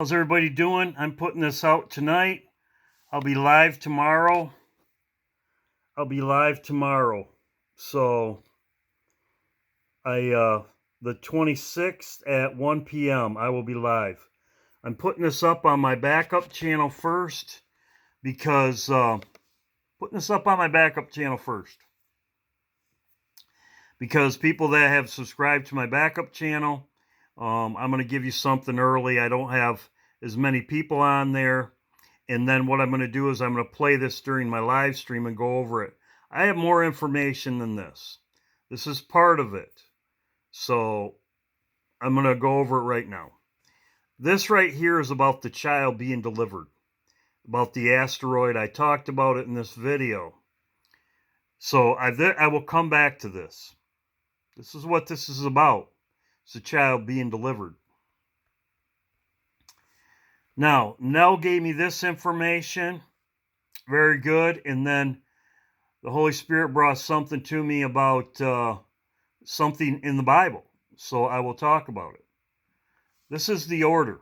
How's everybody doing? I'm putting this out tonight. I'll be live tomorrow. So the 26th at 1 p.m. I will be live. I'm putting this up on my backup channel first because people that have subscribed to my backup channel, I'm going to give you something early. I don't have as many people on there. And then what I'm going to do is I'm going to play this during my live stream and go over it. I have more information than this. This is part of it. So I'm going to go over it right now. This right here is about the child being delivered, about the asteroid. I talked about it in this video. So I will come back to this. This is what this is about. It's a child being delivered. Now, Nell gave me this information. Very good. And then the Holy Spirit brought something to me about something in the Bible. So I will talk about it. This is the order. It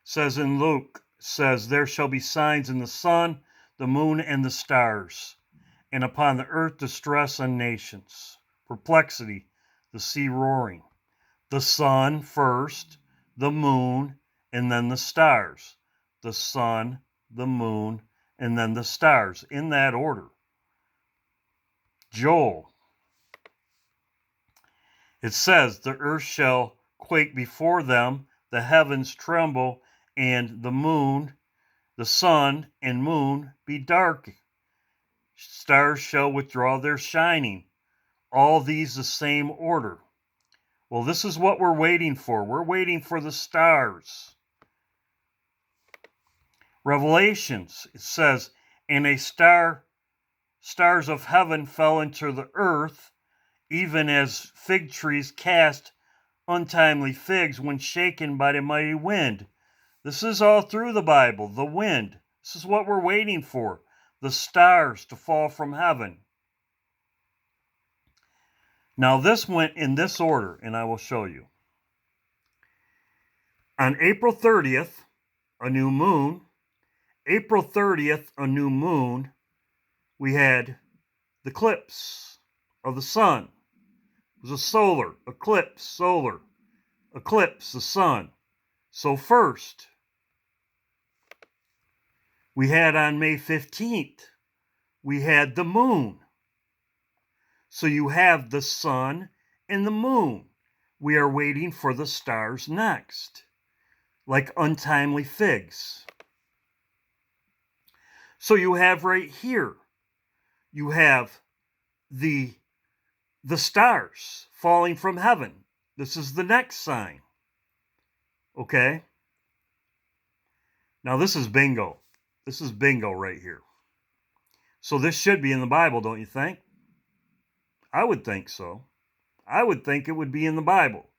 says in Luke, says, there shall be signs in the sun, the moon, and the stars, and upon the earth distress on nations, perplexity, the sea roaring. The sun first, the moon, and then the stars. The sun, the moon, and then the stars, in that order. Joel. It says, the earth shall quake before them, the heavens tremble, and the moon, the sun, and moon be dark. Stars shall withdraw their shining. All these the same order. Well, this is what we're waiting for. We're waiting for the stars. Revelations, it says, and stars of heaven fell into the earth, even as fig trees cast untimely figs when shaken by the mighty wind. This is all through the Bible, the wind. This is what we're waiting for, the stars to fall from heaven. Now this went in this order, and I will show you. On April 30th, a new moon. April 30th, a new moon. We had the eclipse of the sun. It was a solar eclipse, the sun. So first, we had on May 15th, we had the moon. So you have the sun and the moon. We are waiting for the stars next, like untimely figs. So you have right here, you have the stars falling from heaven. This is the next sign. Okay? Now this is bingo. This is bingo right here. So this should be in the Bible, don't you think? I would think so. I would think it would be in the Bible.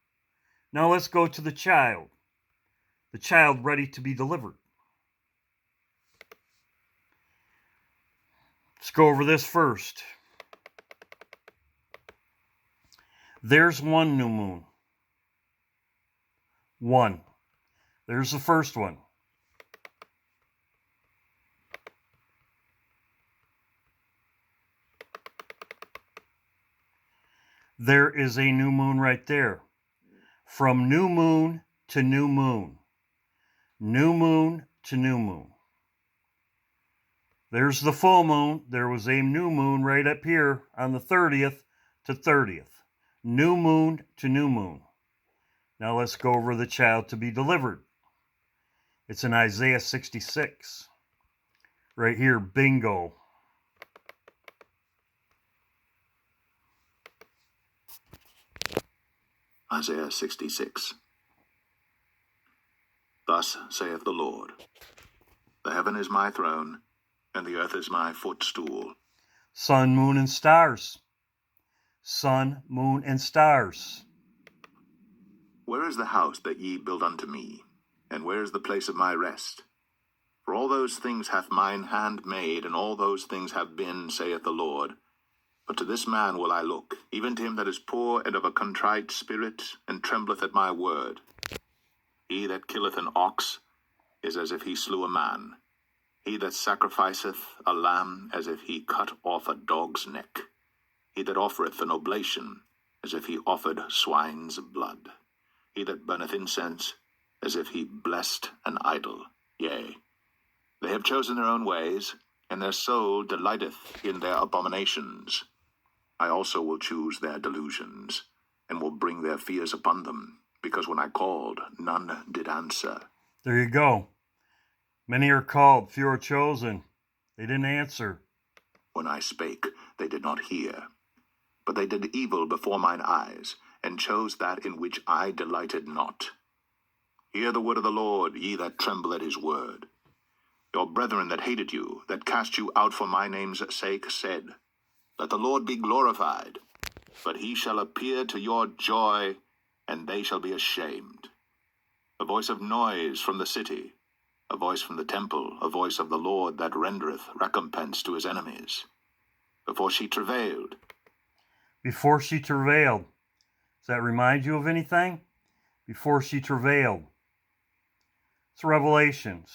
Now let's go to the child. The child ready to be delivered. Let's go over this first. There's one new moon. One. There's the first one. There is a new moon right there. From new moon to new moon. New moon to new moon. There's the full moon. There was a new moon right up here on the 30th to 30th. New moon to new moon. Now let's go over the child to be delivered. It's in Isaiah 66. Right here, bingo. Isaiah 66. Thus saith the Lord, the heaven is my throne, and the earth is my footstool. Sun, moon, and stars. Sun, moon, and stars. Where is the house that ye build unto me? And where is the place of my rest? For all those things hath mine hand made, and all those things have been, saith the Lord. But to this man will I look, even to him that is poor and of a contrite spirit, and trembleth at my word. He that killeth an ox is as if he slew a man. He that sacrificeth a lamb as if he cut off a dog's neck. He that offereth an oblation as if he offered swine's blood. He that burneth incense as if he blessed an idol. Yea, they have chosen their own ways, and their soul delighteth in their abominations. I also will choose their delusions, and will bring their fears upon them, because when I called, none did answer. There you go. Many are called, few are chosen. They didn't answer. When I spake, they did not hear. But they did evil before mine eyes, and chose that in which I delighted not. Hear the word of the Lord, ye that tremble at his word. Your brethren that hated you, that cast you out for my name's sake, said, Let the Lord be glorified. But he shall appear to your joy, and they shall be ashamed. A voice of noise from the city, a voice from the temple, a voice of the Lord that rendereth recompense to his enemies. Before she travailed. Before she travailed. Does that remind you of anything? Before she travailed. It's Revelations.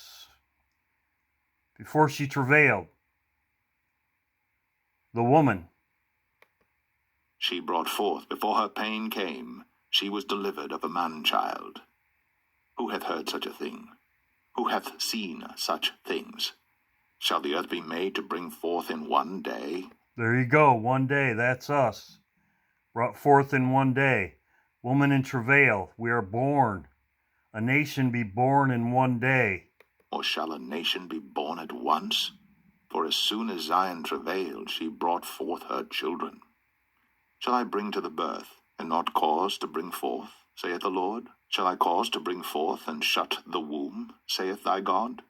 Before she travailed. The woman. She brought forth, before her pain came, she was delivered of a man-child. Who hath heard such a thing? Who hath seen such things? Shall the earth be made to bring forth in one day? There you go, one day, that's us. Brought forth in one day. Woman in travail, we are born. A nation be born in one day. Or shall a nation be born at once? For as soon as Zion travailed, she brought forth her children. Shall I bring to the birth, and not cause to bring forth, saith the Lord? Shall I cause to bring forth, and shut the womb, saith thy God?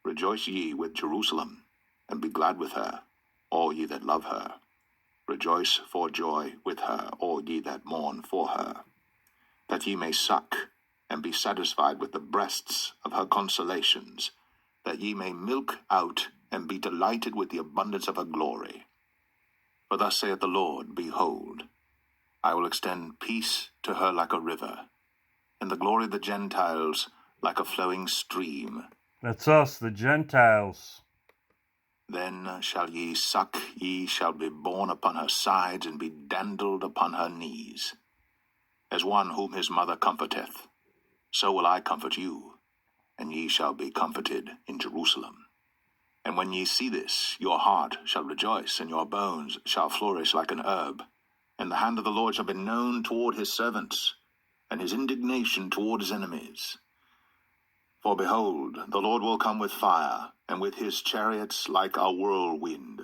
Rejoice ye with Jerusalem, and be glad with her, all ye that love her. Rejoice for joy with her, all ye that mourn for her, that ye may suck, and be satisfied with the breasts of her consolations, that ye may milk out, and be delighted with the abundance of her glory. For thus saith the Lord, Behold, I will extend peace to her like a river, and the glory of the Gentiles like a flowing stream. That's us, the Gentiles. Then shall ye suck, ye shall be borne upon her sides, and be dandled upon her knees. As one whom his mother comforteth, so will I comfort you, and ye shall be comforted in Jerusalem. And when ye see this, your heart shall rejoice, and your bones shall flourish like an herb. And the hand of the Lord shall be known toward his servants, and his indignation toward his enemies. For behold, the Lord will come with fire, and with his chariots like a whirlwind,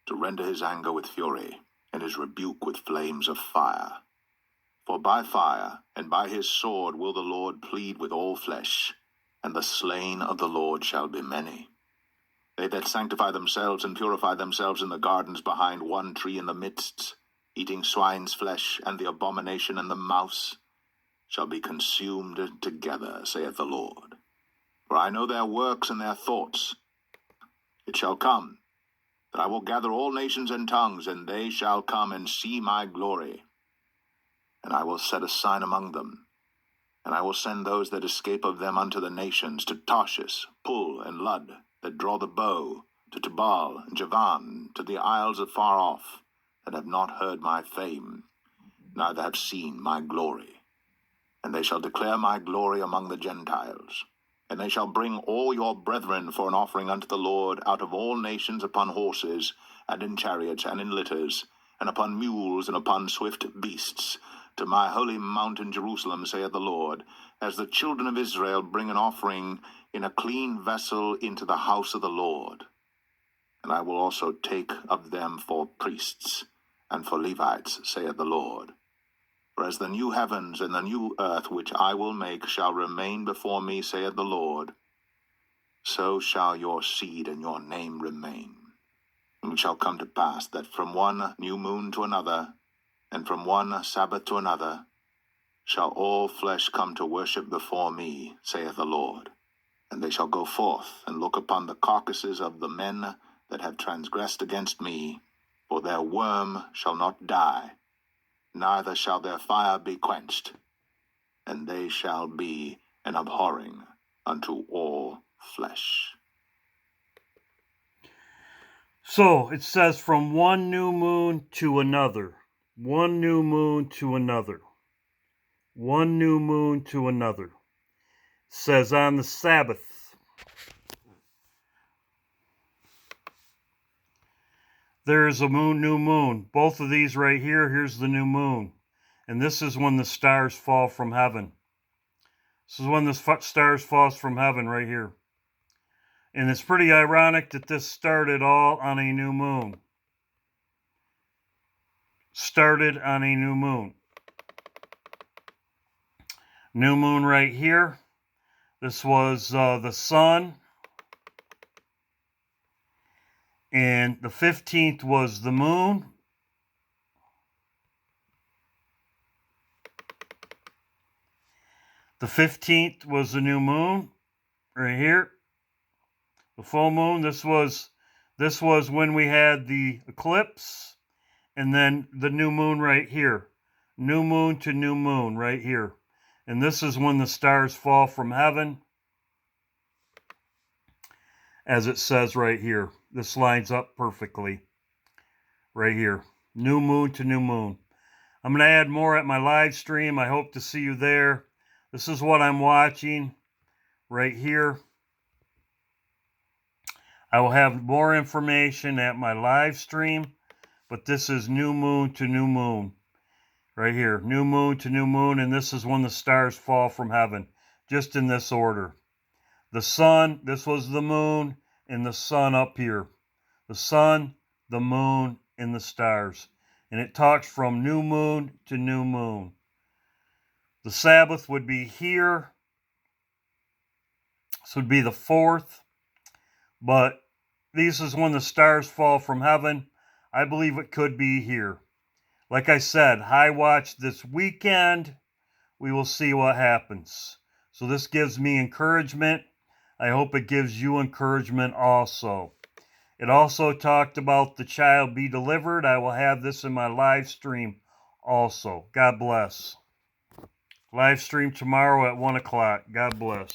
to render his anger with fury, and his rebuke with flames of fire. For by fire and by his sword will the Lord plead with all flesh, and the slain of the Lord shall be many. They that sanctify themselves and purify themselves in the gardens behind one tree in the midst, eating swine's flesh and the abomination and the mouse, shall be consumed together, saith the Lord. For I know their works and their thoughts. It shall come that I will gather all nations and tongues, and they shall come and see my glory. And I will set a sign among them, and I will send those that escape of them unto the nations, to Tarshish, Pul, and Lud, that draw the bow, to Tubal and Javan, to the isles afar off, that have not heard my fame, neither have seen my glory. And they shall declare my glory among the Gentiles. And they shall bring all your brethren for an offering unto the Lord out of all nations upon horses, and in chariots, and in litters, and upon mules, and upon swift beasts, to my holy mountain Jerusalem, saith the Lord, as the children of Israel bring an offering in a clean vessel into the house of the Lord. And I will also take of them for priests, and for Levites, saith the Lord. For as the new heavens and the new earth which I will make shall remain before me, saith the Lord, so shall your seed and your name remain. And it shall come to pass that from one new moon to another, and from one Sabbath to another, shall all flesh come to worship before me, saith the Lord. And they shall go forth and look upon the carcasses of the men that have transgressed against me, for their worm shall not die, neither shall their fire be quenched, and they shall be and abhorring unto all flesh. So it says from one new moon to another, one new moon to another, one new moon to another. It says on the Sabbath, there's a new moon. Both of these right here, here's the new moon. And this is when the stars fall from heaven. This is when the stars falls from heaven right here. And it's pretty ironic that this started all on a new moon. Started on a new moon. New moon right here. This was the sun. And the 15th was the moon. The 15th was the new moon right here. The full moon. This was when we had the eclipse, and then the new moon right here. New moon to new moon right here. And this is when the stars fall from heaven, as it says right here. This lines up perfectly right here. New moon to new moon. I'm going to add more at my live stream. I hope to see you there. This is what I'm watching right here. I will have more information at my live stream, but this is new moon to new moon. Right here, new moon to new moon, and this is when the stars fall from heaven, just in this order. The sun, this was the moon, and the sun up here. The sun, the moon, and the stars. And it talks from new moon to new moon. The Sabbath would be here. This would be the 4th. But this is when the stars fall from heaven. I believe it could be here. Like I said, high watch this weekend. We will see what happens. So this gives me encouragement. I hope it gives you encouragement also. It also talked about the child be delivered. I will have this in my live stream also. God bless. Live stream tomorrow at 1 o'clock. God bless.